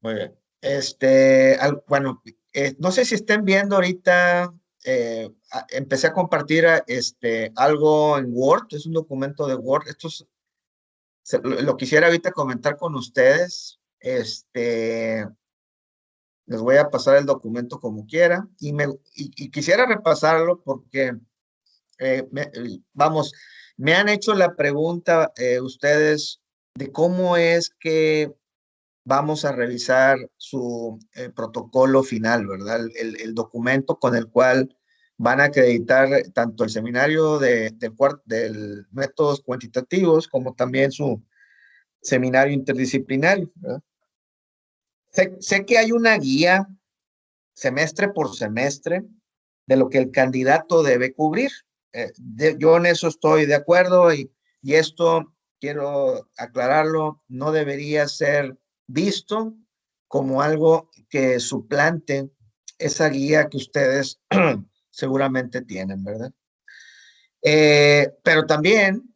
Muy bien. Bueno, no sé si estén viendo ahorita, empecé a compartir algo en Word, es un documento de Word. Lo quisiera ahorita comentar con ustedes. Les voy a pasar el documento como quiera y quisiera repasarlo porque, vamos, me han hecho la pregunta ustedes de cómo es que vamos a revisar su protocolo final, ¿verdad? El documento con el cual van a acreditar tanto el seminario del métodos cuantitativos como también su seminario interdisciplinario, ¿verdad? Sé que hay una guía semestre por semestre de lo que el candidato debe cubrir. Yo en eso estoy de acuerdo y esto, quiero aclararlo, no debería ser visto como algo que suplante esa guía que ustedes seguramente tienen, ¿verdad? Pero también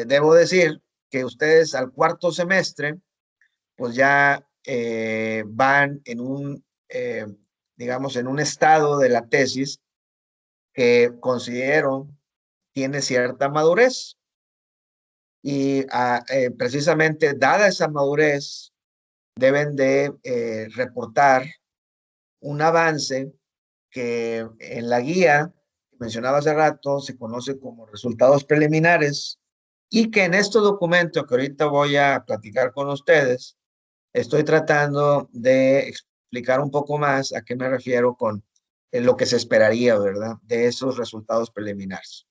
debo decir que ustedes al cuarto semestre pues ya van digamos, en un estado de la tesis que considero tiene cierta madurez. Y precisamente dada esa madurez, deben de reportar un avance que en la guía que mencionaba hace rato se conoce como resultados preliminares y que en este documento que ahorita voy a platicar con ustedes, estoy tratando de explicar un poco más a qué me refiero con lo que se esperaría, ¿verdad? De esos resultados preliminares.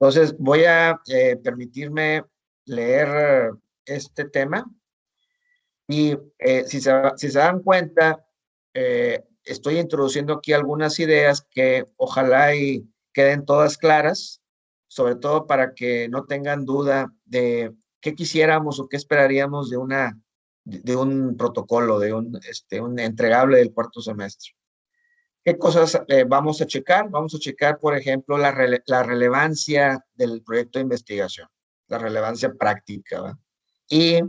Entonces, voy a permitirme leer este tema y si se dan cuenta, estoy introduciendo aquí algunas ideas que ojalá y queden todas claras, sobre todo para que no tengan duda de qué quisiéramos o qué esperaríamos de un protocolo, un entregable del cuarto semestre. ¿Qué cosas vamos a checar? Vamos a checar, por ejemplo, la relevancia del proyecto de investigación, la relevancia práctica, ¿va? Y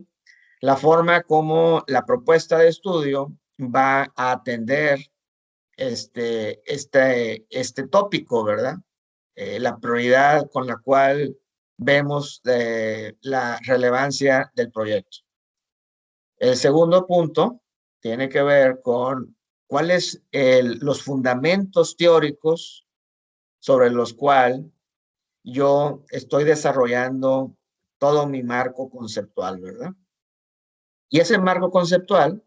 la forma como la propuesta de estudio va a atender este tópico, ¿verdad? La prioridad con la cual vemos la relevancia del proyecto. El segundo punto tiene que ver con cuáles los fundamentos teóricos sobre los cuales yo estoy desarrollando todo mi marco conceptual, ¿verdad? Y ese marco conceptual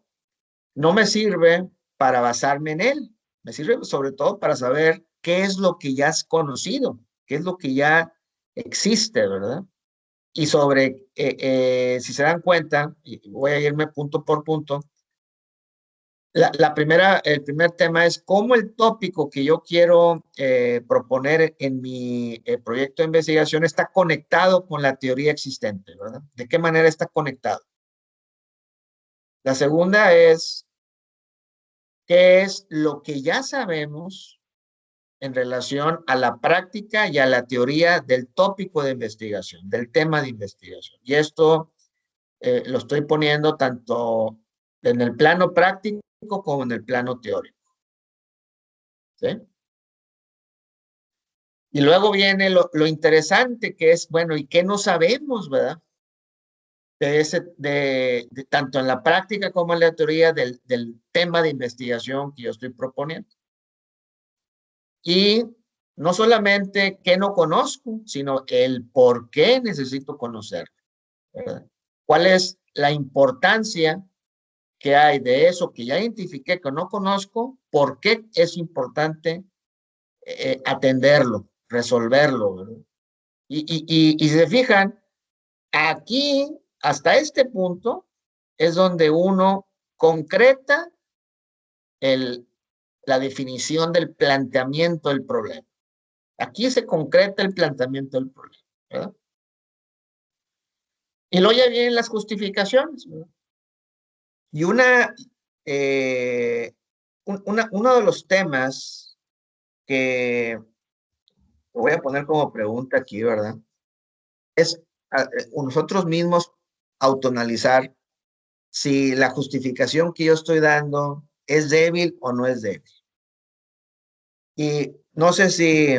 no me sirve para basarme en él, me sirve sobre todo para saber qué es lo que ya es conocido, qué es lo que ya existe, ¿verdad? Y si se dan cuenta, y voy a irme punto por punto, el primer tema es cómo el tópico que yo quiero proponer en mi proyecto de investigación está conectado con la teoría existente, ¿verdad? ¿De qué manera está conectado? La segunda es qué es lo que ya sabemos en relación a la práctica y a la teoría del tópico de investigación, del tema de investigación. Y esto lo estoy poniendo tanto en el plano práctico como en el plano teórico, ¿sí? Y luego viene lo interesante que es, bueno, ¿y qué no sabemos, verdad? Tanto en la práctica como en la teoría del tema de investigación que yo estoy proponiendo. Y no solamente qué no conozco, sino el por qué necesito conocer, ¿verdad? ¿Cuál es la importancia que hay de eso que ya identifiqué que no conozco? ¿Por qué es importante atenderlo, resolverlo, ¿verdad? Y si se fijan, aquí, hasta este punto, es donde uno concreta el, la definición del planteamiento del problema. Aquí se concreta el planteamiento del problema, ¿verdad? Y luego ya vienen las justificaciones, ¿verdad? Y uno de los temas que voy a poner como pregunta aquí, ¿verdad? Es nosotros mismos autoanalizar si la justificación que yo estoy dando es débil o no es débil. Y no sé si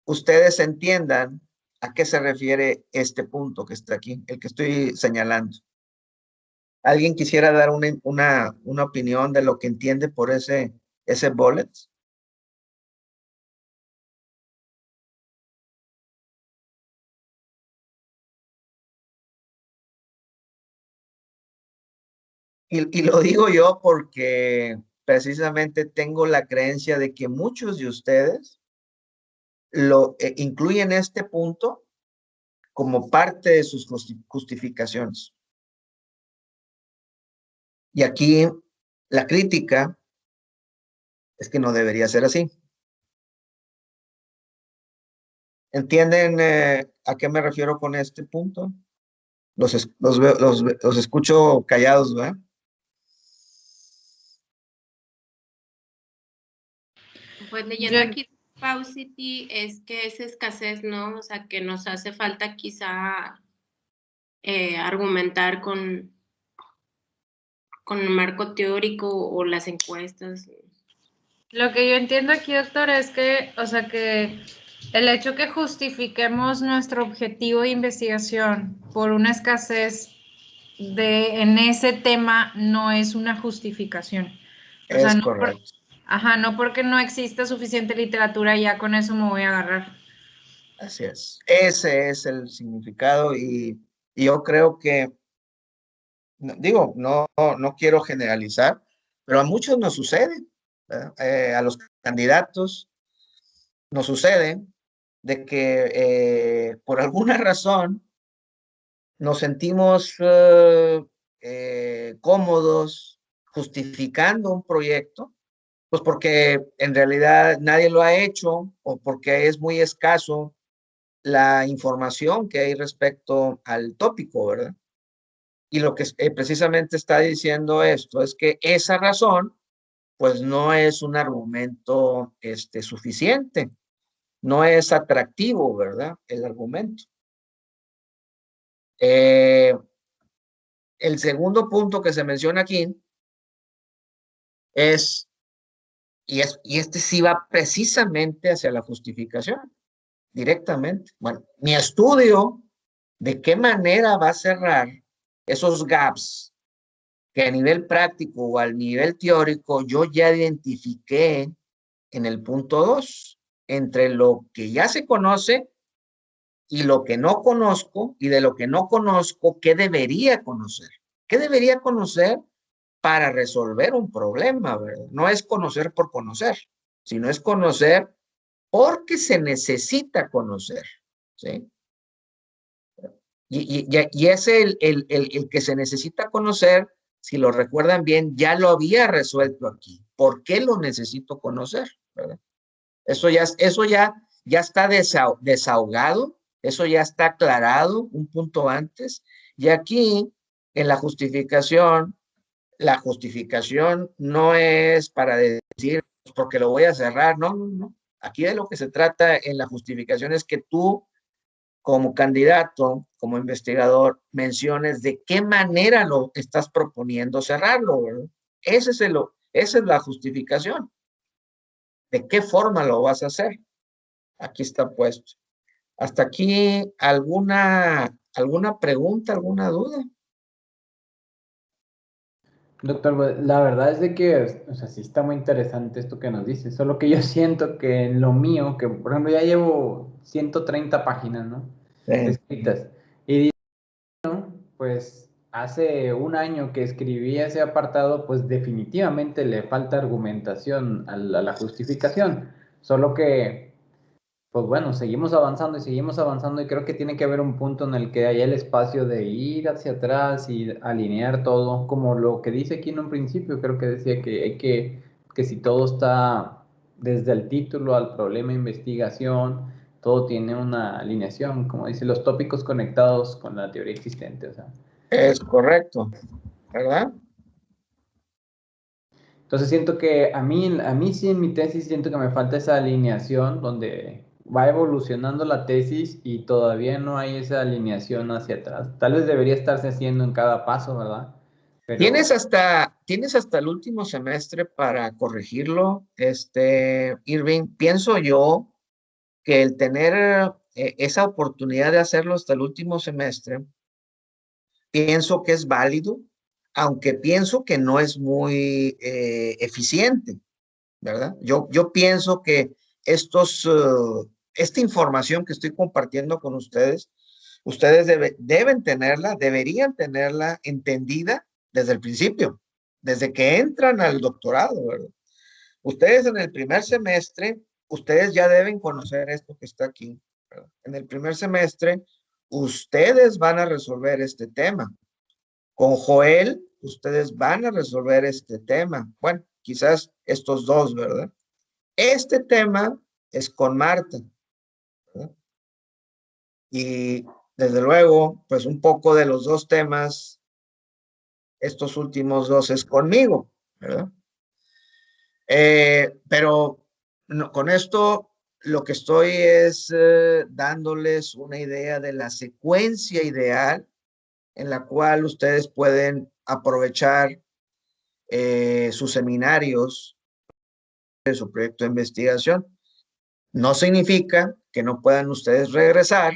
ustedes entiendan a qué se refiere este punto que está aquí, el que estoy señalando. ¿Alguien quisiera dar una opinión de lo que entiende por ese bullet? Y lo digo yo porque precisamente tengo la creencia de que muchos de ustedes lo incluyen este punto como parte de sus justificaciones. Y aquí la crítica es que no debería ser así. ¿Entienden a qué me refiero con este punto? Los escucho callados, ¿verdad? Pues leyendo aquí Paucity es que es escasez, ¿no? O sea, que nos hace falta quizá argumentar con el marco teórico o las encuestas. Lo que yo entiendo aquí, doctor, es que, o sea, que el hecho que justifiquemos nuestro objetivo de investigación por una escasez en ese tema no es una justificación. O Es sea, no correcto. no porque no exista suficiente literatura, ya con eso me voy a agarrar. Así es. Ese es el significado y yo creo que, digo, no quiero generalizar, pero a muchos nos sucede, a los candidatos nos sucede de que por alguna razón nos sentimos cómodos justificando un proyecto, pues porque en realidad nadie lo ha hecho o porque es muy escaso la información que hay respecto al tópico, ¿verdad? Y lo que precisamente está diciendo esto es que esa razón, pues no es un argumento suficiente, no es atractivo, ¿verdad? El argumento. El segundo punto que se menciona aquí es, y este sí va precisamente hacia la justificación, directamente. Bueno, mi estudio de qué manera va a cerrar esos gaps que a nivel práctico o al nivel teórico yo ya identifiqué en el punto 2, entre lo que ya se conoce y lo que no conozco, y de lo que no conozco, ¿qué debería conocer? ¿Qué debería conocer para resolver un problema, ¿verdad? No es conocer por conocer, sino es conocer porque se necesita conocer, ¿sí? Y es el que se necesita conocer, si lo recuerdan bien, ya lo había resuelto aquí. ¿Por qué lo necesito conocer? ¿Verdad? Eso ya está desahogado, eso ya está aclarado un punto antes. Y aquí, en la justificación no es para decir, porque lo voy a cerrar, no, no, no. Aquí de lo que se trata en la justificación es que tú, como candidato, como investigador, menciones de qué manera lo estás proponiendo cerrarlo, ¿verdad? Esa es la justificación. ¿De qué forma lo vas a hacer? Aquí está puesto. Hasta aquí, ¿alguna pregunta, alguna duda? Doctor, pues, la verdad es de que, o sea, sí está muy interesante esto que nos dice, solo que yo siento que en lo mío, que por ejemplo ya llevo 130 páginas, ¿no? Sí. Escritas. Y pues hace un año que escribí ese apartado, pues definitivamente le falta argumentación a la justificación, solo que pues bueno, seguimos avanzando y creo que tiene que haber un punto en el que haya el espacio de ir hacia atrás y alinear todo, como lo que dice aquí en un principio, creo que decía que que si todo está desde el título al problema de investigación, todo tiene una alineación, como dice, los tópicos conectados con la teoría existente, o sea. Es correcto, ¿verdad? Entonces siento que a mí sí en mi tesis siento que me falta esa alineación donde va evolucionando la tesis y todavía no hay esa alineación hacia atrás. Tal vez debería estarse haciendo en cada paso, ¿verdad? Pero Tienes hasta el último semestre para corregirlo, Irving. Pienso yo que el tener esa oportunidad de hacerlo hasta el último semestre, pienso que es válido, aunque pienso que no es muy eficiente, ¿verdad? Yo pienso que esta información que estoy compartiendo con ustedes, deben tenerla, deberían tenerla entendida desde el principio, desde que entran al doctorado, ¿verdad? Ustedes en el primer semestre, ustedes ya deben conocer esto que está aquí, ¿verdad? En el primer semestre, ustedes van a resolver este tema. Con Joel, ustedes van a resolver este tema. Bueno, quizás estos dos, ¿verdad? Este tema es con Marta, ¿verdad? Y desde luego, pues un poco de los dos temas, estos últimos dos es conmigo, ¿verdad? Pero no, con esto lo que estoy es dándoles una idea de la secuencia ideal en la cual ustedes pueden aprovechar sus seminarios de su proyecto de investigación. No significa que no puedan ustedes regresar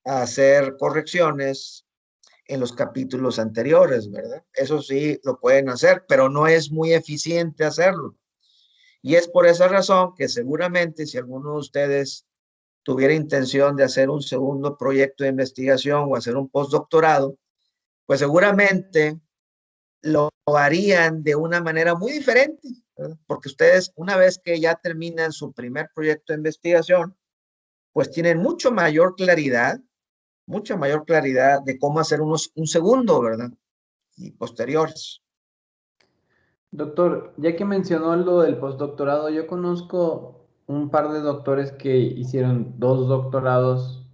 a hacer correcciones en los capítulos anteriores, ¿verdad? Eso sí lo pueden hacer, pero no es muy eficiente hacerlo. Y es por esa razón que seguramente si alguno de ustedes tuviera intención de hacer un segundo proyecto de investigación o hacer un postdoctorado, pues seguramente lo harían de una manera muy diferente, ¿verdad? Porque ustedes, una vez que ya terminan su primer proyecto de investigación, pues tienen mucha mayor claridad de cómo hacer un segundo, ¿verdad? Y posteriores. doctor, ya que mencionó lo del postdoctorado, yo conozco un par de doctores que hicieron 2 doctorados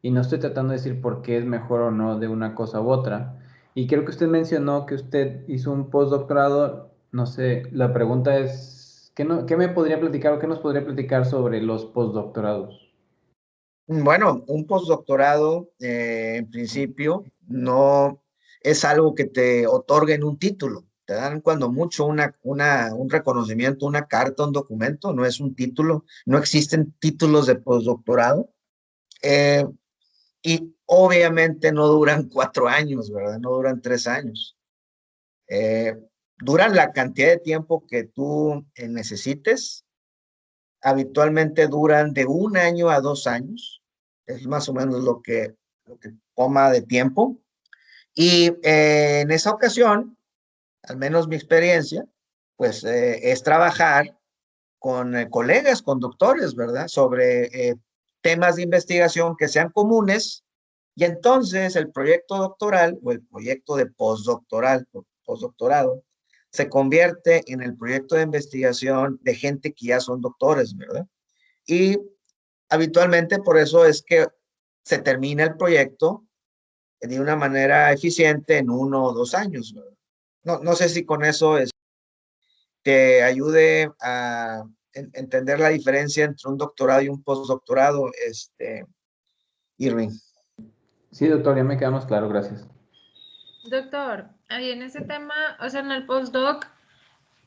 y no estoy tratando de decir por qué es mejor o no de una cosa u otra. Y creo que usted mencionó que usted hizo un postdoctorado, no sé, la pregunta es, ¿qué me podría platicar o qué nos podría platicar sobre los postdoctorados? Bueno, un postdoctorado, en principio, no es algo que te otorguen un título. Te dan cuando mucho un reconocimiento, una carta, un documento, no es un título. No existen títulos de postdoctorado. Eh, y obviamente no duran 4 años, ¿verdad? No duran 3 años. Duran la cantidad de tiempo que tú necesites. Habitualmente duran de 1 año a 2 años. Es más o menos lo que toma de tiempo. Y en esa ocasión, al menos mi experiencia, pues es trabajar con colegas, con doctores, ¿verdad? Sobre temas de investigación que sean comunes. Y entonces el proyecto doctoral o el proyecto de postdoctorado se convierte en el proyecto de investigación de gente que ya son doctores, ¿verdad? Y habitualmente por eso es que se termina el proyecto de una manera eficiente en 1 o 2 años, ¿verdad? No sé si con eso te ayude a entender la diferencia entre un doctorado y un postdoctorado, Irving. Sí, doctor, ya me queda más claro, gracias. Doctor, ahí en ese tema, o sea, en el postdoc,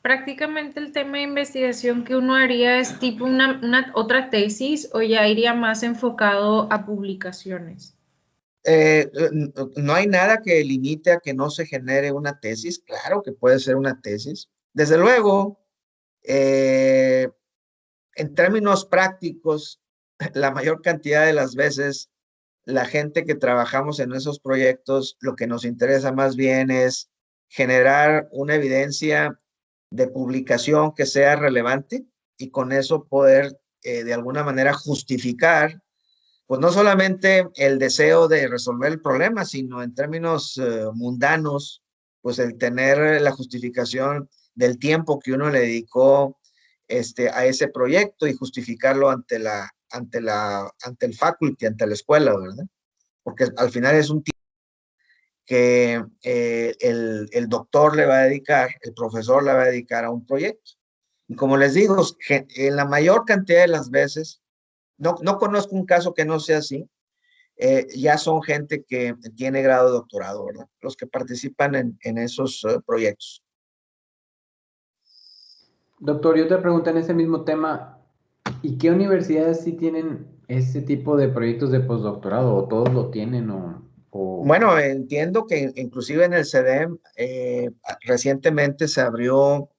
prácticamente el tema de investigación que uno haría es tipo una otra tesis o ya iría más enfocado a publicaciones. No hay nada que limite a que no se genere una tesis. Claro que puede ser una tesis. Desde luego, en términos prácticos, la mayor cantidad de las veces, la gente que trabajamos en esos proyectos, lo que nos interesa más bien es generar una evidencia de publicación que sea relevante y con eso poder de alguna manera justificar, pues no solamente el deseo de resolver el problema, sino en términos mundanos, pues el tener la justificación del tiempo que uno le dedicó a ese proyecto y justificarlo ante el faculty, ante la escuela, ¿verdad? Porque al final es un tiempo que el doctor le va a dedicar, el profesor le va a dedicar a un proyecto. Y como les digo, en la mayor cantidad de las veces, no conozco un caso que no sea así, ya son gente que tiene grado de doctorado, ¿verdad? Los que participan en esos proyectos. Doctor, yo te pregunto en ese mismo tema, ¿y qué universidades sí tienen ese tipo de proyectos de postdoctorado? ¿O todos lo tienen? Bueno, entiendo que inclusive en el CEDEM recientemente se abrió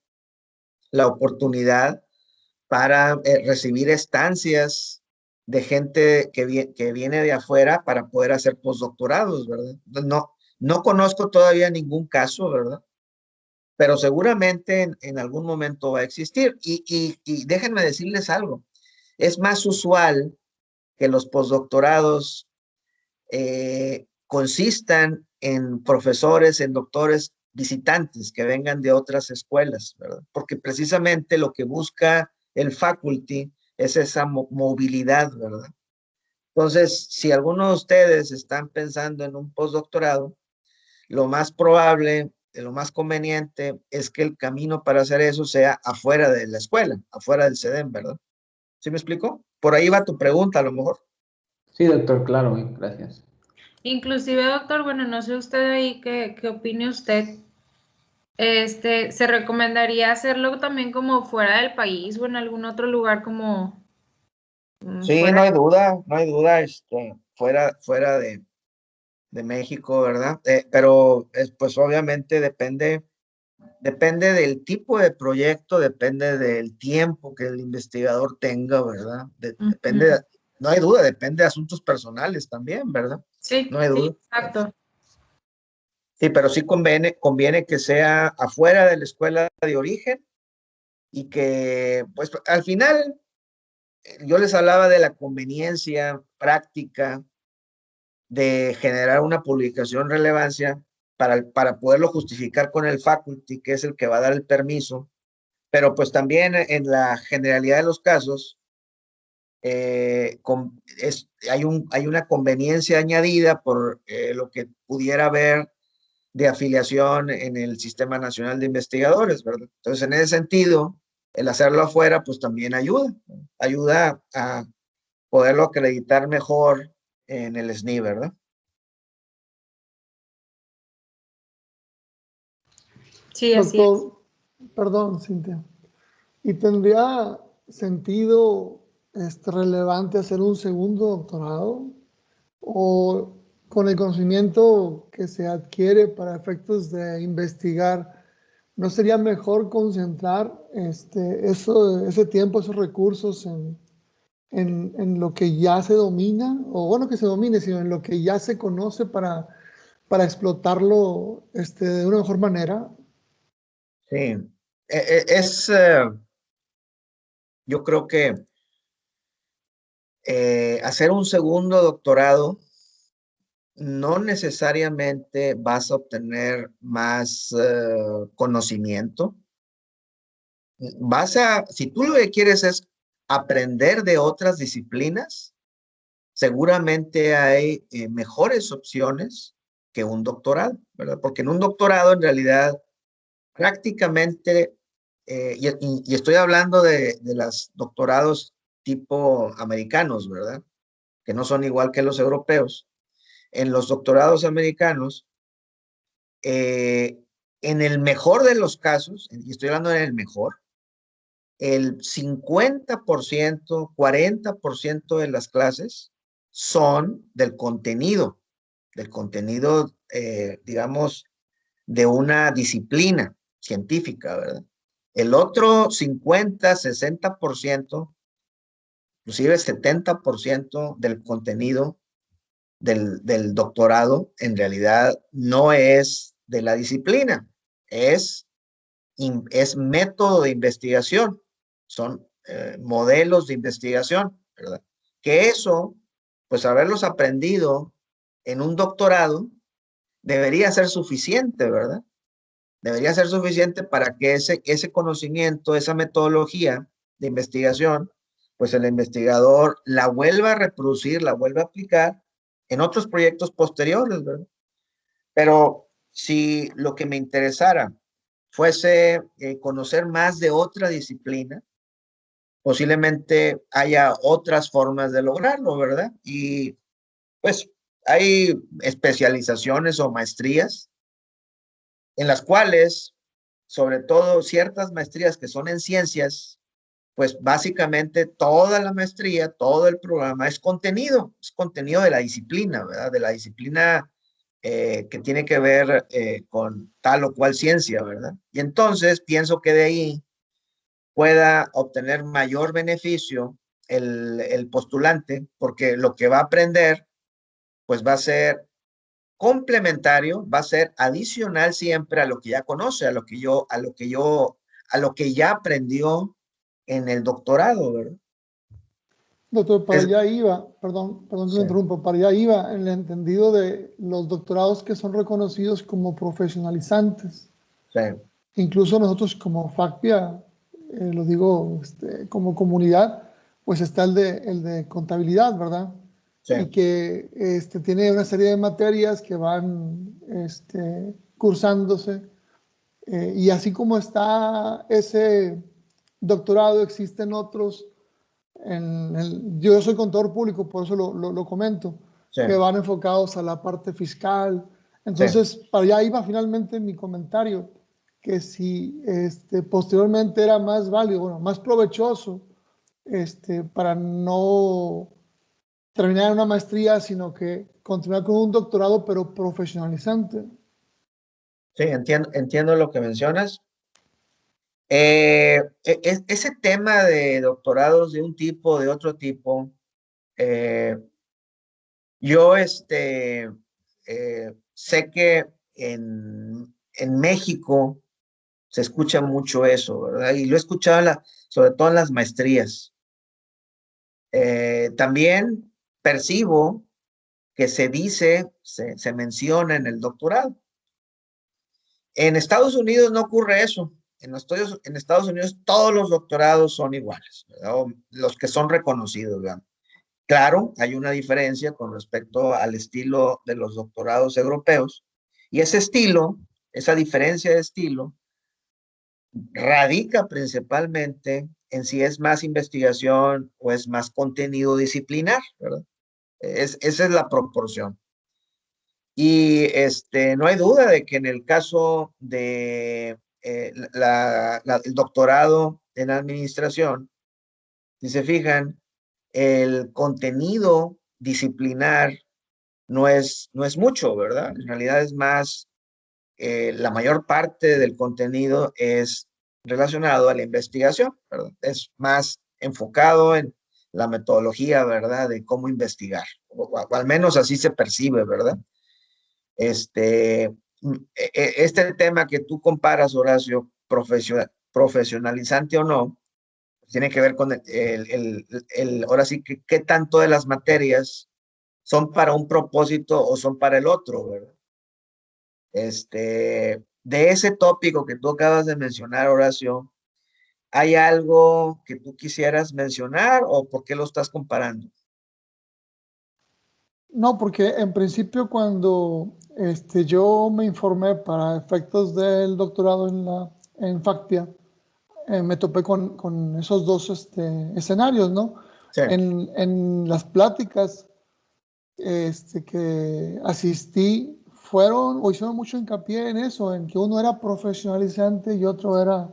la oportunidad para recibir estancias de gente que viene de afuera para poder hacer postdoctorados, ¿verdad? No conozco todavía ningún caso, ¿verdad? Pero seguramente en algún momento va a existir. Y déjenme decirles algo, es más usual que los postdoctorados consistan en profesores, en doctores visitantes que vengan de otras escuelas, ¿verdad? Porque precisamente lo que busca el faculty es esa movilidad, ¿verdad? Entonces, si algunos de ustedes están pensando en un postdoctorado, lo más probable, lo más conveniente es que el camino para hacer eso sea afuera de la escuela, afuera del CEDEM, ¿verdad? ¿Sí me explico? Por ahí va tu pregunta, a lo mejor. Sí, doctor, claro, gracias. Inclusive, doctor, bueno, no sé usted ahí qué opine usted. ¿Se recomendaría hacerlo también como fuera del país o en algún otro lugar como Sí, fuera? no hay duda, fuera de México, ¿verdad? Pero pues obviamente depende del tipo de proyecto, depende del tiempo que el investigador tenga, ¿verdad? Depende, no hay duda, depende de asuntos personales también, ¿verdad? Sí, No hay sí, duda. exacto. Sí, pero sí conviene que sea afuera de la escuela de origen y que, pues al final, yo les hablaba de la conveniencia práctica de generar una publicación relevancia para poderlo justificar con el faculty, que es el que va a dar el permiso, pero pues también en la generalidad de los casos hay una conveniencia añadida por lo que pudiera haber de afiliación en el Sistema Nacional de Investigadores, ¿verdad? Entonces, en ese sentido, el hacerlo afuera, pues también ayuda a poderlo acreditar mejor en el SNI, ¿verdad? Sí, así es. Doctor, perdón, Cintia. ¿Y tendría sentido relevante hacer un segundo doctorado? ¿O con el conocimiento que se adquiere para efectos de investigar, no sería mejor concentrar ese tiempo, esos recursos en lo que ya se domina? O bueno, que se domine, sino en lo que ya se conoce para explotarlo de una mejor manera. Sí. Yo creo que hacer un segundo doctorado no necesariamente vas a obtener más conocimiento. Si tú lo que quieres es aprender de otras disciplinas, seguramente hay mejores opciones que un doctorado, ¿verdad? Porque en un doctorado en realidad prácticamente, y estoy hablando de los doctorados tipo americanos, ¿verdad? Que no son igual que los europeos. En los doctorados americanos, en el mejor de los casos, y estoy hablando en el mejor, el 50%, 40% de las clases son del contenido, digamos, de una disciplina científica, ¿verdad? El otro 50, 60%, inclusive 70% del contenido del doctorado en realidad no es de la disciplina, es método de investigación, son modelos de investigación, ¿verdad? Que eso, pues haberlos aprendido en un doctorado debería ser suficiente, ¿verdad? Debería ser suficiente para que ese conocimiento, esa metodología de investigación, pues el investigador la vuelva a reproducir, la vuelva a aplicar en otros proyectos posteriores, ¿verdad? Pero si lo que me interesara fuese conocer más de otra disciplina, posiblemente haya otras formas de lograrlo, ¿verdad? Y pues hay especializaciones o maestrías en las cuales, sobre todo ciertas maestrías que son en ciencias, pues básicamente toda la maestría, todo el programa es contenido de la disciplina, ¿verdad? De la disciplina que tiene que ver con tal o cual ciencia, ¿verdad? Y entonces pienso que de ahí pueda obtener mayor beneficio el postulante, porque lo que va a aprender, pues va a ser complementario, va a ser adicional siempre a lo que ya conoce, a lo que ya aprendió en el doctorado, ¿verdad? Doctor, para Es, allá iba, perdón que me sí, interrumpa, para allá iba en el entendido de los doctorados que son reconocidos como profesionalizantes. sí, Incluso nosotros como FACPIA, lo digo como comunidad, pues está el de contabilidad, ¿verdad? sí, Y que tiene una serie de materias que van cursándose. Y así como está ese doctorado, existen otros. Yo soy contador público, por eso lo comento, sí, que van enfocados a la parte fiscal. sí, Entonces, para allá iba finalmente mi comentario, que si posteriormente era más válido, bueno, más provechoso, para no terminar en una maestría, sino que continuar con un doctorado, pero profesionalizante. sí, entiendo lo que mencionas. Ese tema de doctorados de un tipo, de otro tipo, eh, yo sé que en México se escucha mucho eso, ¿verdad? Y lo he escuchado sobre todo en las maestrías. También percibo que se menciona en el doctorado. En Estados Unidos no ocurre eso. En Estados Unidos todos los doctorados son iguales, ¿verdad? O los que son reconocidos, ¿verdad? Claro, hay una diferencia con respecto al estilo de los doctorados europeos. Y ese estilo, esa diferencia de estilo, radica principalmente en si es más investigación o es más contenido disciplinar, ¿verdad? Esa es la proporción. Y no hay duda de que en el caso de el doctorado en administración, si se fijan, el contenido disciplinar no es mucho, ¿verdad? En realidad es más, la mayor parte del contenido es relacionado a la investigación, ¿verdad? Es más enfocado en la metodología, ¿verdad? De cómo investigar, o al menos así se percibe, ¿verdad? Este tema que tú comparas, Horacio, profesionalizante o no, tiene que ver con ahora sí, que qué tanto de las materias son para un propósito o son para el otro, ¿verdad? De ese tópico que tú acabas de mencionar, Horacio, ¿hay algo que tú quisieras mencionar o por qué lo estás comparando? No, porque en principio cuando yo me informé para efectos del doctorado en FACPIA, me topé con esos dos escenarios, ¿no? Sí, En las pláticas que asistí fueron o hicieron mucho hincapié en eso, en que uno era profesionalizante y otro era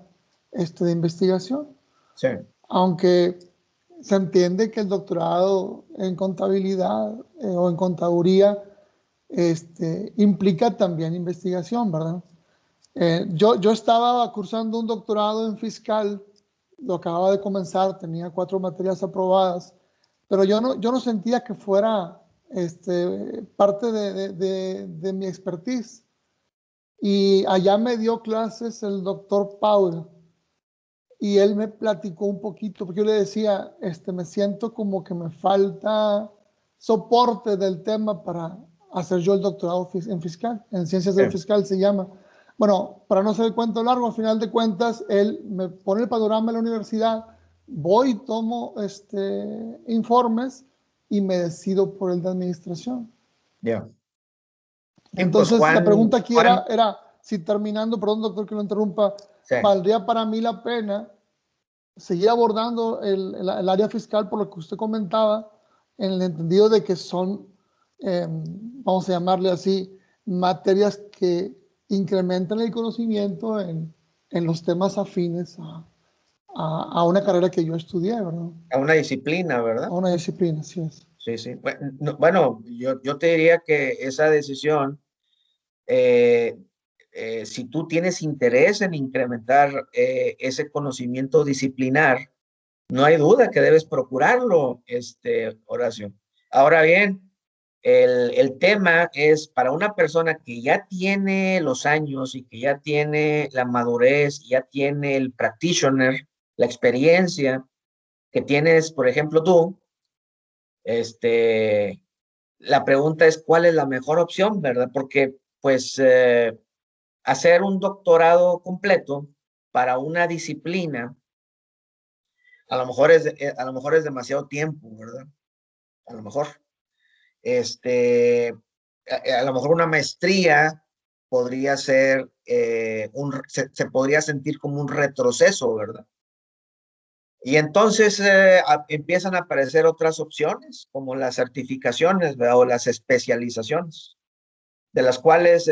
de investigación. sí, Aunque se entiende que el doctorado en contabilidad o en contaduría implica también investigación, ¿verdad? Yo estaba cursando un doctorado en fiscal, lo acababa de comenzar, tenía 4 materias aprobadas, pero yo no sentía que fuera parte de mi expertise. Y allá me dio clases el doctor Paul y él me platicó un poquito, porque yo le decía, me siento como que me falta soporte del tema para hacer yo el doctorado en fiscal, en ciencias sí, del fiscal se llama. Bueno, para no hacer el cuento largo, al final de cuentas, él me pone el panorama en la universidad, voy, tomo informes y me decido por el de administración. ya. Sí, pues Entonces, la pregunta aquí Juan, era si terminando, perdón doctor que lo interrumpa, sí, ¿valdría para mí la pena seguir abordando el área fiscal por lo que usted comentaba, en el entendido de que son vamos a llamarle así, materias que incrementan el conocimiento en los temas afines a una carrera que yo estudié, ¿verdad? A una disciplina, ¿verdad? A una disciplina, sí es. Sí, sí. Bueno, yo te diría que esa decisión, si tú tienes interés en incrementar ese conocimiento disciplinar, no hay duda que debes procurarlo, Horacio. Ahora bien, el tema es para una persona que ya tiene los años y que ya tiene la madurez, ya tiene el practitioner, la experiencia que tienes, por ejemplo, tú, la pregunta es cuál es la mejor opción, ¿verdad? Porque, pues, hacer un doctorado completo para una disciplina, a lo mejor es demasiado tiempo, ¿verdad? A lo mejor, a lo mejor una maestría podría ser, se podría sentir como un retroceso, ¿verdad? Y entonces empiezan a aparecer otras opciones, como las certificaciones, ¿verdad? O las especializaciones, de las cuales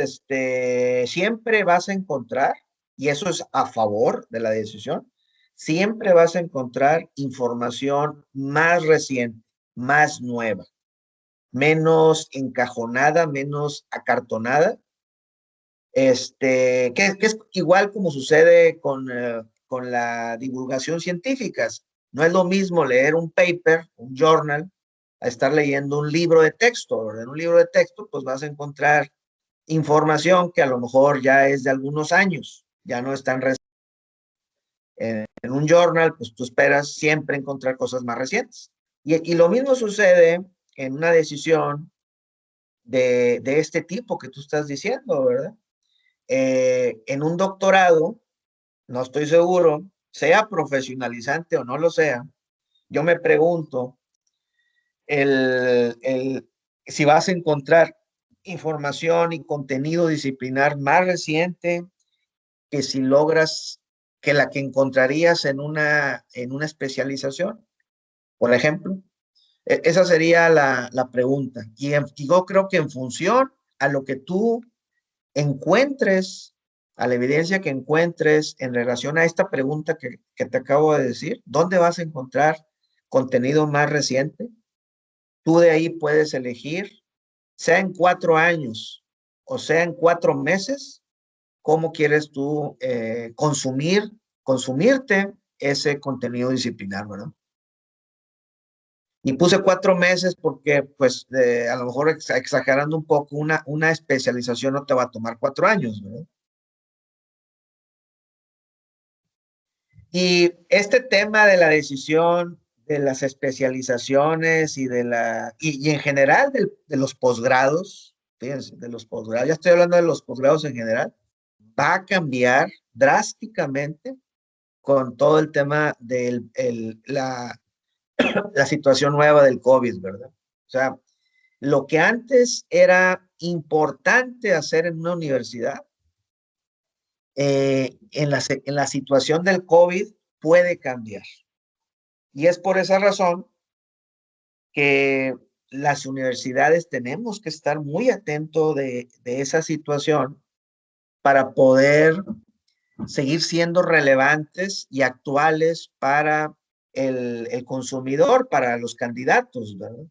siempre vas a encontrar, y eso es a favor de la decisión, siempre vas a encontrar información más reciente, más nueva, menos encajonada, menos acartonada, que es igual como sucede con la divulgación científica. No es lo mismo leer un paper, un journal, a estar leyendo un libro de texto. En un libro de texto, pues vas a encontrar información que a lo mejor ya es de algunos años, ya no es tan reciente. En un journal, pues tú esperas siempre encontrar cosas más recientes. Y lo mismo sucede en una decisión de este tipo que tú estás diciendo, ¿verdad? En un doctorado, no estoy seguro, sea profesionalizante o no lo sea, yo me pregunto si vas a encontrar información y contenido disciplinar más reciente que si logras que la que encontrarías en una especialización, por ejemplo. Esa sería la pregunta. Y yo creo que en función a lo que tú encuentres, a la evidencia que encuentres en relación a esta pregunta que te acabo de decir, ¿dónde vas a encontrar contenido más reciente? Tú de ahí puedes elegir, sea en 4 años o sea en 4 meses, cómo quieres tú consumirte ese contenido disciplinar, ¿verdad? Y puse 4 meses porque, pues, a lo mejor exagerando un poco, una especialización no te va a tomar 4 años, ¿verdad? Y este tema de la decisión de las especializaciones y en general de los posgrados, fíjense, de los posgrados, ya estoy hablando de los posgrados en general, va a cambiar drásticamente con todo el tema de la situación nueva del COVID, ¿verdad? O sea, lo que antes era importante hacer en una universidad, en la situación del COVID puede cambiar. Y es por esa razón que las universidades tenemos que estar muy atentos de esa situación para poder seguir siendo relevantes y actuales para el consumidor, para los candidatos, ¿verdad?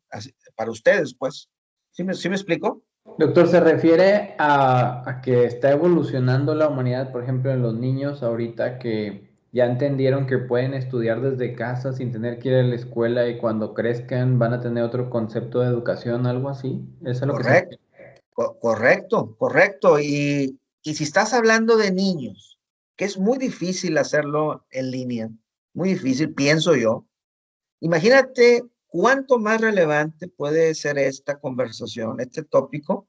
Para ustedes, pues. ¿Sí me explico? Doctor, ¿se refiere a que está evolucionando la humanidad, por ejemplo, en los niños ahorita que ya entendieron que pueden estudiar desde casa sin tener que ir a la escuela y cuando crezcan van a tener otro concepto de educación, algo así? ¿Eso es lo Correcto, correcto. Y si estás hablando de niños, que es muy difícil hacerlo en línea, muy difícil, pienso yo. Imagínate cuánto más relevante puede ser esta conversación, este tópico,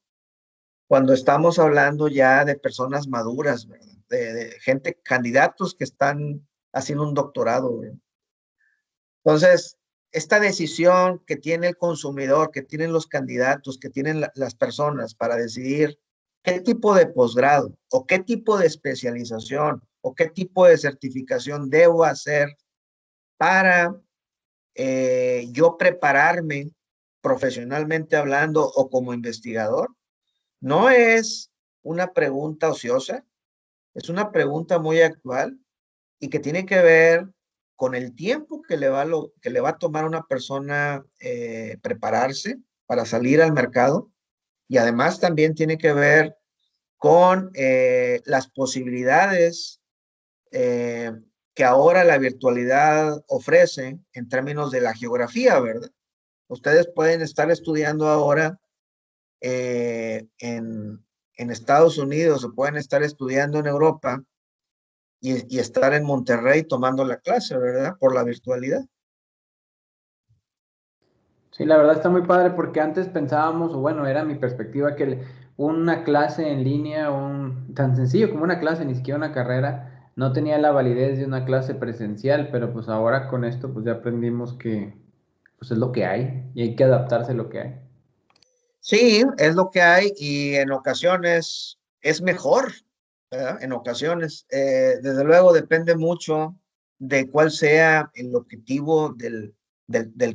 cuando estamos hablando ya de personas maduras, ¿verdad? De gente, candidatos que están haciendo un doctorado, ¿verdad? Entonces, esta decisión que tiene el consumidor, que tienen los candidatos, que tienen las personas para decidir qué tipo de posgrado o qué tipo de especialización o qué tipo de certificación debo hacer para yo prepararme profesionalmente hablando o como investigador, no es una pregunta ociosa, es una pregunta muy actual y que tiene que ver con el tiempo que le va a tomar a una persona prepararse para salir al mercado, y además también tiene que ver con las posibilidades que ahora la virtualidad ofrece en términos de la geografía, ¿verdad? Ustedes pueden estar estudiando ahora en Estados Unidos, o pueden estar estudiando en Europa y estar en Monterrey tomando la clase, ¿verdad? Por la virtualidad. Sí, la verdad está muy padre porque antes pensábamos, o bueno, era mi perspectiva, que una clase en línea, tan sencillo como una clase, ni siquiera una carrera, no tenía la validez de una clase presencial, pero pues ahora con esto pues ya aprendimos que pues es lo que hay y hay que adaptarse a lo que hay. Sí, es lo que hay y en ocasiones es mejor, ¿verdad? En ocasiones. Desde luego depende mucho de cuál sea el objetivo del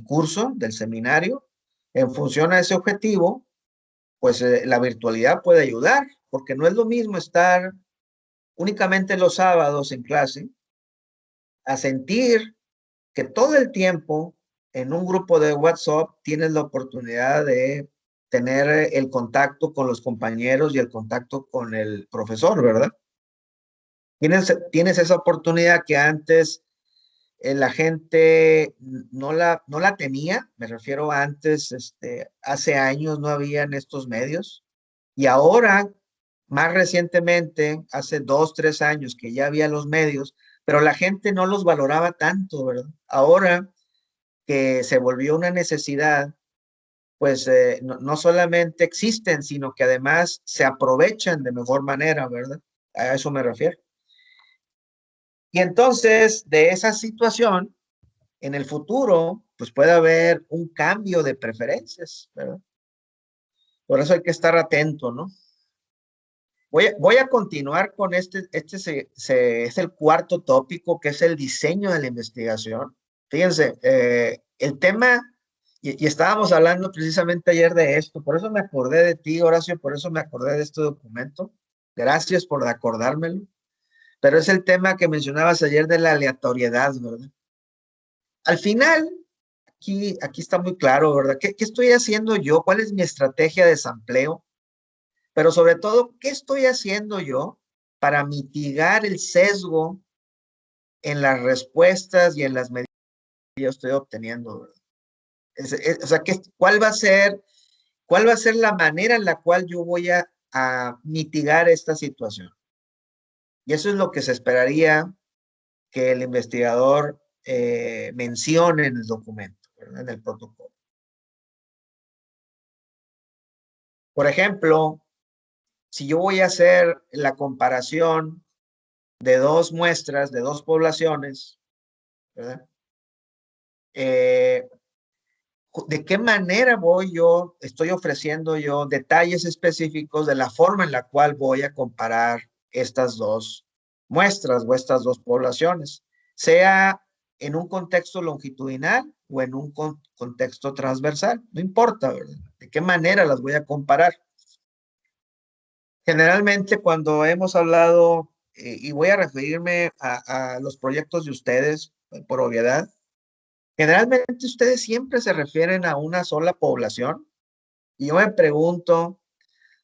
curso, del seminario. En función a ese objetivo, pues la virtualidad puede ayudar, porque no es lo mismo estar únicamente los sábados en clase, a sentir que todo el tiempo en un grupo de WhatsApp tienes la oportunidad de tener el contacto con los compañeros y el contacto con el profesor, ¿verdad? Tienes esa oportunidad que antes la gente no la tenía, me refiero a antes, hace años no habían estos medios, y ahora, más recientemente, hace 2, 3 años que ya había los medios, pero la gente no los valoraba tanto, ¿verdad? Ahora que se volvió una necesidad, pues no solamente existen, sino que además se aprovechan de mejor manera, ¿verdad? A eso me refiero. Y entonces, de esa situación, en el futuro, pues puede haber un cambio de preferencias, ¿verdad? Por eso hay que estar atento, ¿no? Voy a continuar con es el cuarto tópico, que es el diseño de la investigación. Fíjense, el tema, y estábamos hablando precisamente ayer de esto, por eso me acordé de ti, Horacio, por eso me acordé de este documento. Gracias por acordármelo. Pero es el tema que mencionabas ayer de la aleatoriedad, ¿verdad? Al final, aquí está muy claro, ¿verdad? ¿Qué estoy haciendo yo? ¿Cuál es mi estrategia de sampleo? Pero sobre todo, ¿qué estoy haciendo yo para mitigar el sesgo en las respuestas y en las medidas que yo estoy obteniendo, ¿verdad? O sea, ¿cuál va a ser la manera en la cual yo voy a mitigar esta situación? Y eso es lo que se esperaría que el investigador mencione en el documento, ¿verdad? En el protocolo. Por ejemplo, si yo voy a hacer la comparación de dos muestras, de dos poblaciones, ¿verdad? ¿De qué manera estoy ofreciendo yo detalles específicos de la forma en la cual voy a comparar estas dos muestras o estas dos poblaciones, sea en un contexto longitudinal o en un contexto transversal? No importa, ¿verdad? ¿De qué manera las voy a comparar? Generalmente cuando hemos hablado, y voy a referirme a los proyectos de ustedes, por obviedad, generalmente ustedes siempre se refieren a una sola población, y yo me pregunto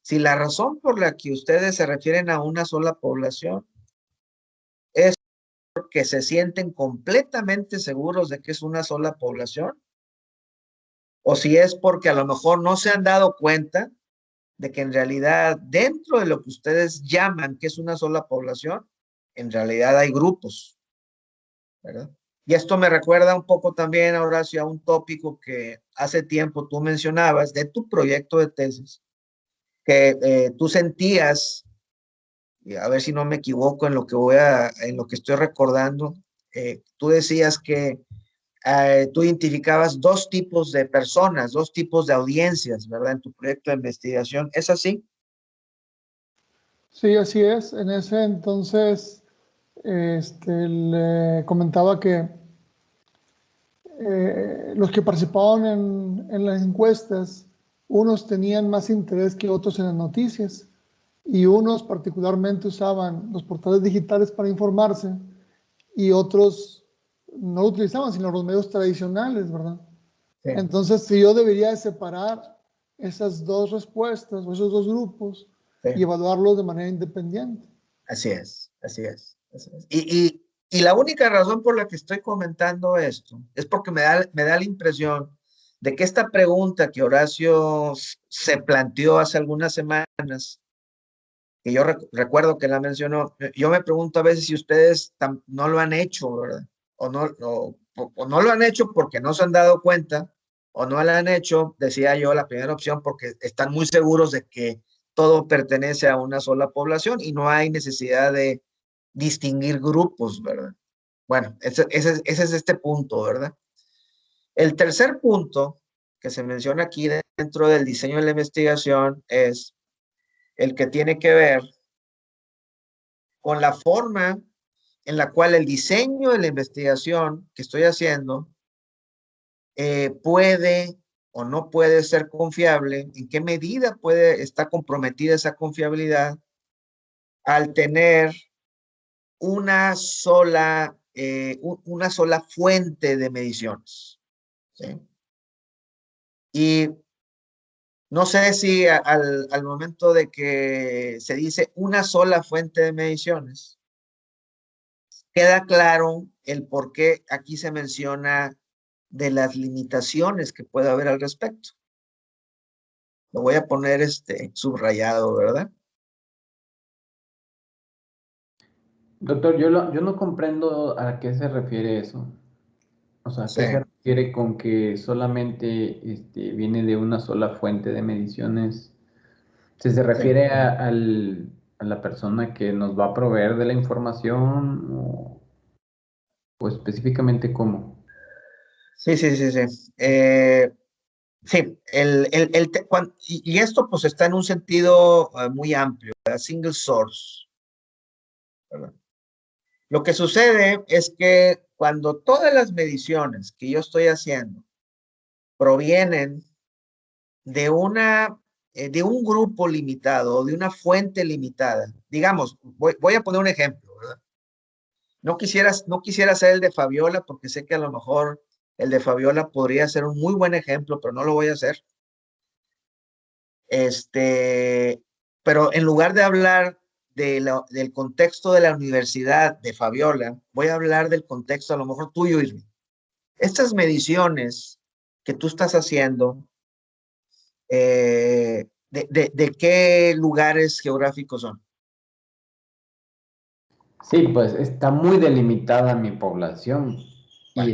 si la razón por la que ustedes se refieren a una sola población es porque se sienten completamente seguros de que es una sola población, o si es porque a lo mejor no se han dado cuenta de que en realidad dentro de lo que ustedes llaman que es una sola población, en realidad hay grupos, ¿verdad? Y esto me recuerda un poco también, Horacio, a un tópico que hace tiempo tú mencionabas de tu proyecto de tesis, que tú sentías, y a ver si no me equivoco en lo que en lo que estoy recordando, tú decías que tú identificabas dos tipos de personas, dos tipos de audiencias, ¿verdad? En tu proyecto de investigación. ¿Es así? Sí, así es. En ese entonces, le comentaba que los que participaban en las encuestas, unos tenían más interés que otros en las noticias y unos particularmente usaban los portales digitales para informarse y otros no lo utilizaban, sino los medios tradicionales, ¿verdad? Sí. Entonces, si yo debería de separar esas dos respuestas o esos dos grupos Sí. y evaluarlos de manera independiente. Así es, así es. Así es. Y la única razón por la que estoy comentando esto es porque me da la impresión de que esta pregunta que Horacio se planteó hace algunas semanas, que yo recuerdo que la mencionó, yo me pregunto a veces si ustedes no lo han hecho, ¿verdad? O no lo han hecho porque no se han dado cuenta, o no lo han hecho, decía yo, la primera opción, porque están muy seguros de que todo pertenece a una sola población y no hay necesidad de distinguir grupos, ¿verdad? Bueno, ese es este punto, ¿verdad? El tercer punto que se menciona aquí dentro del diseño de la investigación es el que tiene que ver con la forma en la cual el diseño de la investigación que estoy haciendo puede o no puede ser confiable, en qué medida puede estar comprometida esa confiabilidad al tener una sola fuente de mediciones. ¿Sí? Y no sé si al momento de que se dice una sola fuente de mediciones, queda claro el por qué aquí se menciona de las limitaciones que puede haber al respecto. Lo voy a poner subrayado, ¿verdad? Doctor, yo no comprendo a qué se refiere eso. O sea, Sí, ¿qué se refiere con que solamente viene de una sola fuente de mediciones? ¿Se sí. refiere a la persona que nos va a proveer de la información o específicamente cómo? Sí, sí, sí, sí. Sí, y esto pues está en un sentido muy amplio, ¿verdad? Single source, ¿verdad? Lo que sucede es que cuando todas las mediciones que yo estoy haciendo provienen de un grupo limitado o de una fuente limitada, digamos, voy a poner un ejemplo, ¿verdad? No quisiera hacer el de Fabiola porque sé que a lo mejor el de Fabiola podría ser un muy buen ejemplo, pero no lo voy a hacer. Pero en lugar de hablar del contexto de la universidad de Fabiola, voy a hablar del contexto a lo mejor tuyo, Irving. Estas mediciones que tú estás haciendo, ¿de qué lugares geográficos son? Sí, pues está muy delimitada mi población Bueno,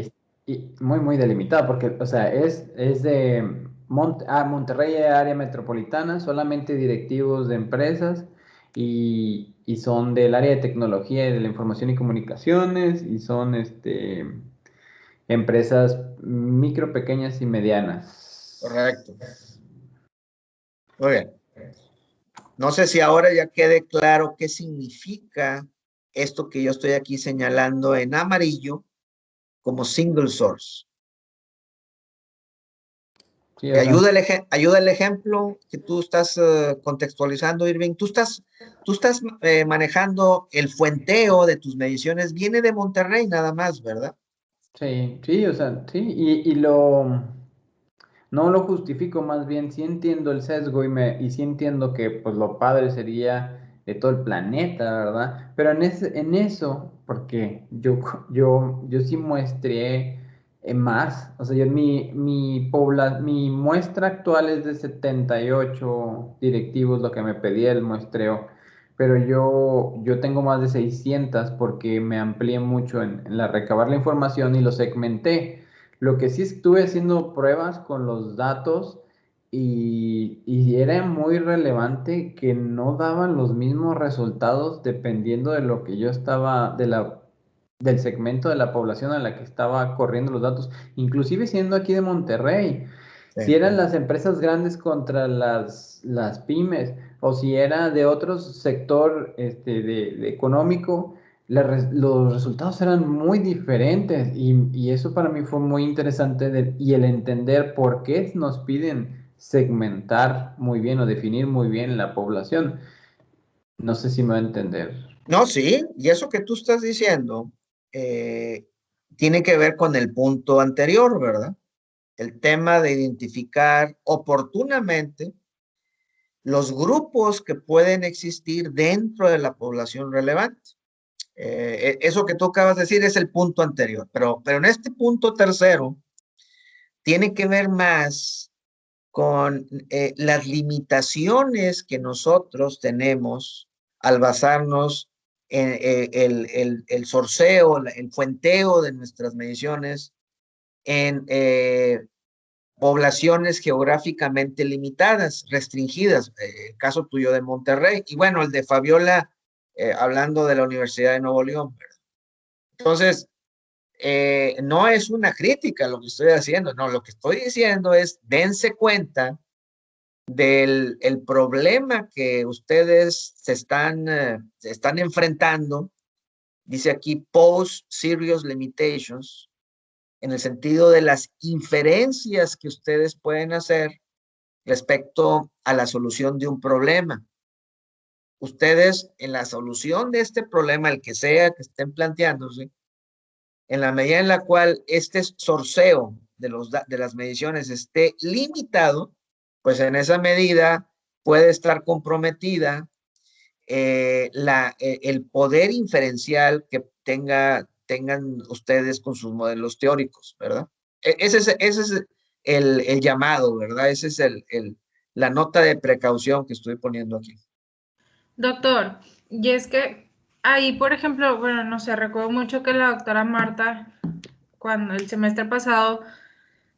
y muy, muy delimitada porque, o sea, es de Monterrey, área metropolitana, solamente directivos de empresas y son del área de tecnología y de la información y comunicaciones y son empresas micro, pequeñas y medianas. correcto. Muy bien. No sé si ahora ya quede claro qué significa esto que yo estoy aquí señalando en amarillo como single source. Sí, ¿Te o sea, ayuda el ejemplo que tú estás contextualizando, Irving? Tú estás manejando el fuenteo de tus mediciones, viene de Monterrey nada más, ¿verdad? sí, sí, o sea, sí, no lo justifico, más bien sí entiendo el sesgo y sí entiendo que pues lo padre sería de todo el planeta, ¿verdad? Pero en eso, porque yo sí muestré más, o sea, mi muestra actual es de 78 directivos, lo que me pedía el muestreo, pero yo tengo más de 600 porque me amplié mucho en la recabar la información y lo segmenté. Lo que sí estuve haciendo pruebas con los datos y era muy relevante que no daban los mismos resultados dependiendo de lo que yo estaba, del segmento de la población a la que estaba corriendo los datos, inclusive siendo aquí de Monterrey. Si Sí. eran las empresas grandes contra las pymes o si era de otro sector de económico, los resultados eran muy diferentes y eso para mí fue muy interesante y el entender por qué nos piden segmentar muy bien o definir muy bien la población. No sé si me va a entender. No, sí, y eso que tú estás diciendo tiene que ver con el punto anterior, ¿verdad? El tema de identificar oportunamente los grupos que pueden existir dentro de la población relevante. Eso que tú acabas de decir es el punto anterior, pero en este punto tercero tiene que ver más con las limitaciones que nosotros tenemos al basarnos en el sorceo, el fuenteo de nuestras mediciones en poblaciones geográficamente limitadas, restringidas, el caso tuyo de Monterrey, y bueno, el de Fabiola, hablando de la Universidad de Nuevo León. Entonces, no es una crítica lo que estoy haciendo, no, lo que estoy diciendo es, dense cuenta del el problema que ustedes se están enfrentando, dice aquí, post serious limitations, en el sentido de las inferencias que ustedes pueden hacer respecto a la solución de un problema. Ustedes, en la solución de este problema, el que sea que estén planteándose, en la medida en la cual este sorceo de las mediciones esté limitado, pues en esa medida puede estar comprometida el poder inferencial que tengan ustedes con sus modelos teóricos, ¿verdad? Ese es el llamado, ¿verdad? Ese es la nota de precaución que estoy poniendo aquí. Doctor, y es que ahí, por ejemplo, bueno, no sé, recuerdo mucho que la doctora Marta, cuando el semestre pasado,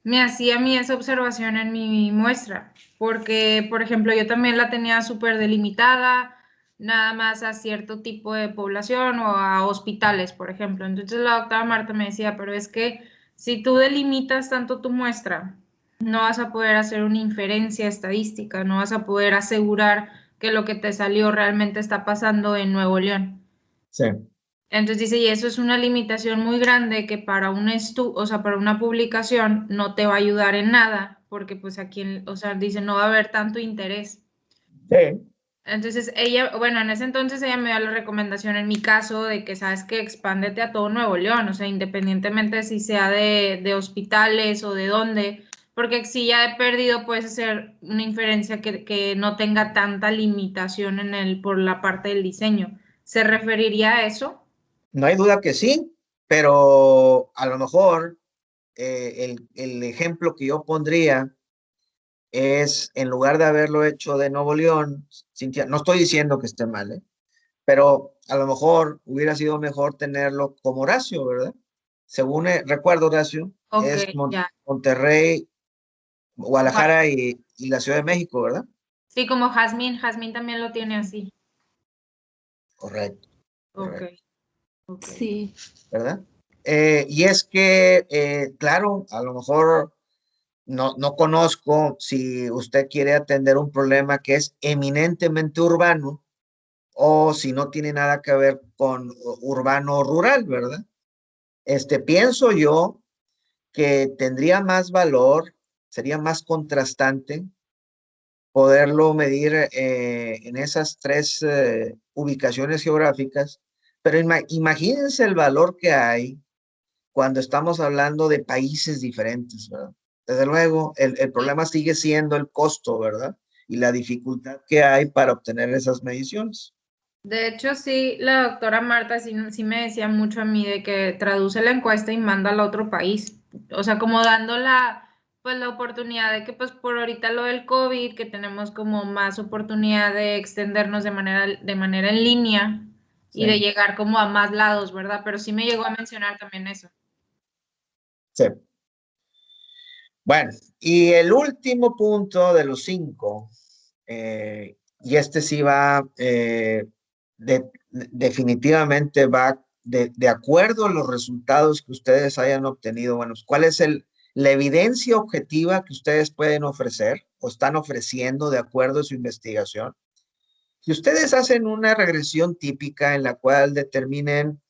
me hacía a mí esa observación en mi muestra, porque, por ejemplo, yo también la tenía súper delimitada, nada más a cierto tipo de población o a hospitales, por ejemplo. Entonces la doctora Marta me decía, pero es que si tú delimitas tanto tu muestra, no vas a poder hacer una inferencia estadística, no vas a poder asegurar que lo que te salió realmente está pasando en Nuevo León. Sí. Entonces dice, y eso es una limitación muy grande que para un o sea, para una publicación no te va a ayudar en nada, porque pues aquí, o sea, dice, no va a haber tanto interés. Sí. Entonces ella, bueno, en ese entonces ella me dio la recomendación en mi caso de que, sabes que expándete a todo Nuevo León, o sea, independientemente si sea de hospitales o de dónde, porque si ya he perdido puedes hacer una inferencia que no tenga tanta limitación por la parte del diseño. ¿Se referiría a eso? No hay duda que sí, pero a lo mejor el ejemplo que yo pondría es, en lugar de haberlo hecho de Nuevo León, Cintia, no estoy diciendo que esté mal, pero a lo mejor hubiera sido mejor tenerlo como Horacio, ¿verdad? Según recuerdo, Horacio, Ok, es ya. Monterrey, Guadalajara y la Ciudad de México, ¿verdad? Sí, como Jazmín, Jazmín también lo tiene así. Correcto, Ok, correcto, ok. Sí. ¿verdad? Y es que, claro, a lo mejor no conozco si usted quiere atender un problema que es eminentemente urbano o si no tiene nada que ver con urbano o rural, ¿verdad? Pienso yo que tendría más valor, sería más contrastante poderlo medir en esas tres ubicaciones geográficas, pero imagínense el valor que hay cuando estamos hablando de países diferentes, ¿verdad? Desde luego, el problema sigue siendo el costo, ¿verdad? Y la dificultad que hay para obtener esas mediciones. De hecho, sí, la doctora Marta sí me decía mucho a mí de que traduce la encuesta y manda al otro país. O sea, como dando pues la oportunidad de que pues por ahorita lo del COVID, que tenemos como más oportunidad de extendernos de manera en línea y de Sí, llegar como a más lados, ¿verdad? Pero sí me llegó a mencionar también eso. sí. Bueno, y el último punto de los 5, y este sí va, definitivamente va de acuerdo a los resultados que ustedes hayan obtenido. Bueno, ¿cuál es la evidencia objetiva que ustedes pueden ofrecer o están ofreciendo de acuerdo a su investigación? Si ustedes hacen una regresión típica en la cual determinen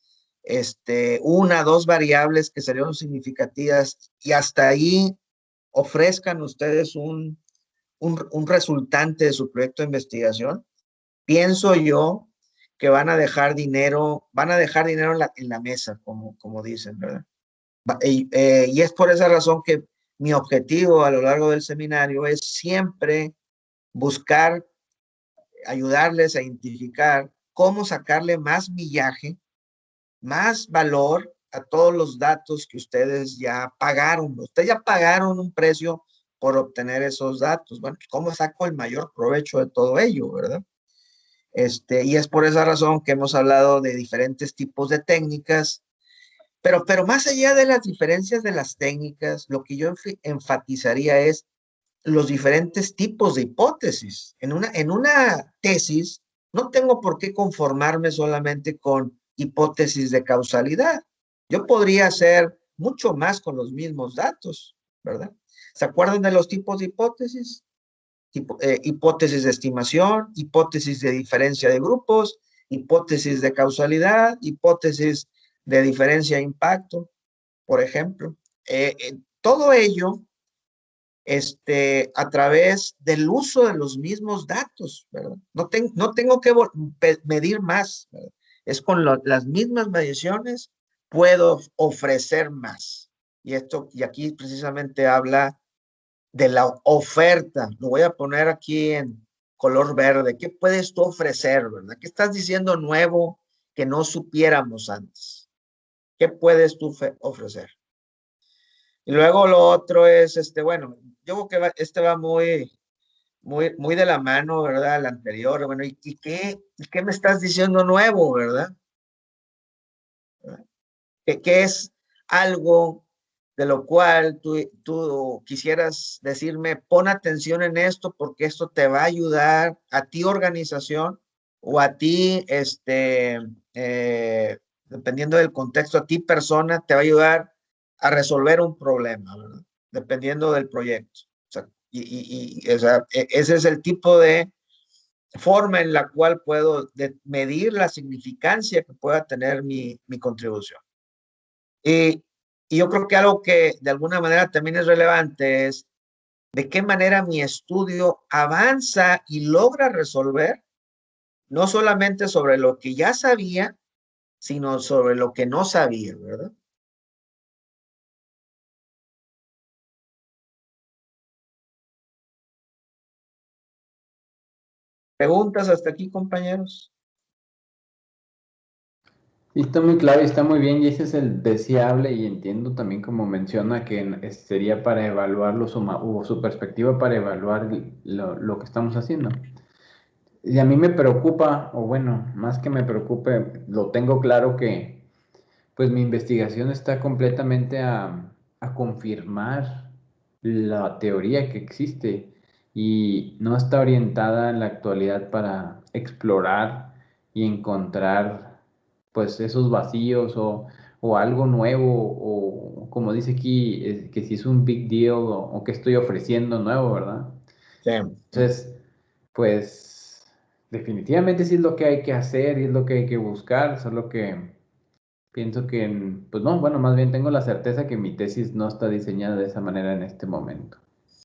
una, dos variables que serían significativas y hasta ahí ofrezcan ustedes un resultante de su proyecto de investigación, pienso yo que van a dejar dinero en la mesa, como dicen, ¿verdad? Y es por esa razón que mi objetivo a lo largo del seminario es siempre buscar ayudarles a identificar cómo sacarle más millaje, más valor a todos los datos que ustedes ya pagaron. Ustedes ya pagaron un precio por obtener esos datos. Bueno, ¿cómo saco el mayor provecho de todo ello, verdad? Y es por esa razón que hemos hablado de diferentes tipos de técnicas, pero más allá de las diferencias de las técnicas, lo que yo enfatizaría es los diferentes tipos de hipótesis. En una tesis, no tengo por qué conformarme solamente con hipótesis de causalidad. Yo podría hacer mucho más con los mismos datos, ¿verdad? ¿Se acuerdan de los tipos de hipótesis? Hipótesis de estimación, hipótesis de diferencia de grupos, hipótesis de causalidad, hipótesis de diferencia de impacto, por ejemplo. Todo ello a través del uso de los mismos datos, ¿verdad? No tengo que medir más, ¿verdad? Es con las mismas mediciones puedo ofrecer más. Y aquí precisamente habla de la oferta. Lo voy a poner aquí en color verde. ¿Qué puedes tú ofrecer, verdad? ¿Qué estás diciendo nuevo que no supiéramos antes? ¿Qué puedes tú ofrecer? Y luego lo otro es, bueno, yo creo que va muy de la mano, ¿verdad? El anterior, bueno, ¿y qué me estás diciendo nuevo, verdad? ¿Qué es algo de lo cual tú quisieras decirme, pon atención en esto porque esto te va a ayudar a ti organización o a ti, dependiendo del contexto, a ti persona, te va a ayudar a resolver un problema, ¿verdad? Dependiendo del proyecto. O sea, o sea, ese es el tipo de forma en la cual puedo medir la significancia que pueda tener mi contribución. Y yo creo que algo que de alguna manera también es relevante es de qué manera mi estudio avanza y logra resolver, no solamente sobre lo que ya sabía, sino sobre lo que no sabía, ¿verdad? ¿Preguntas hasta aquí, compañeros? Sí, está muy claro y está muy bien, y ese es el deseable, y entiendo también como menciona que sería para evaluarlo o su perspectiva para evaluar lo que estamos haciendo. Y a mí me preocupa, o bueno, más que me preocupe, lo tengo claro que pues mi investigación está completamente a confirmar la teoría que existe y no está orientada en la actualidad para explorar y encontrar pues esos vacíos o algo nuevo o como dice aquí, que si es un big deal o que estoy ofreciendo nuevo, ¿verdad? Sí. Entonces, pues definitivamente sí es lo que hay que hacer y es lo que hay que buscar, solo que pienso que, pues no, bueno, más bien tengo la certeza que mi tesis no está diseñada de esa manera en este momento.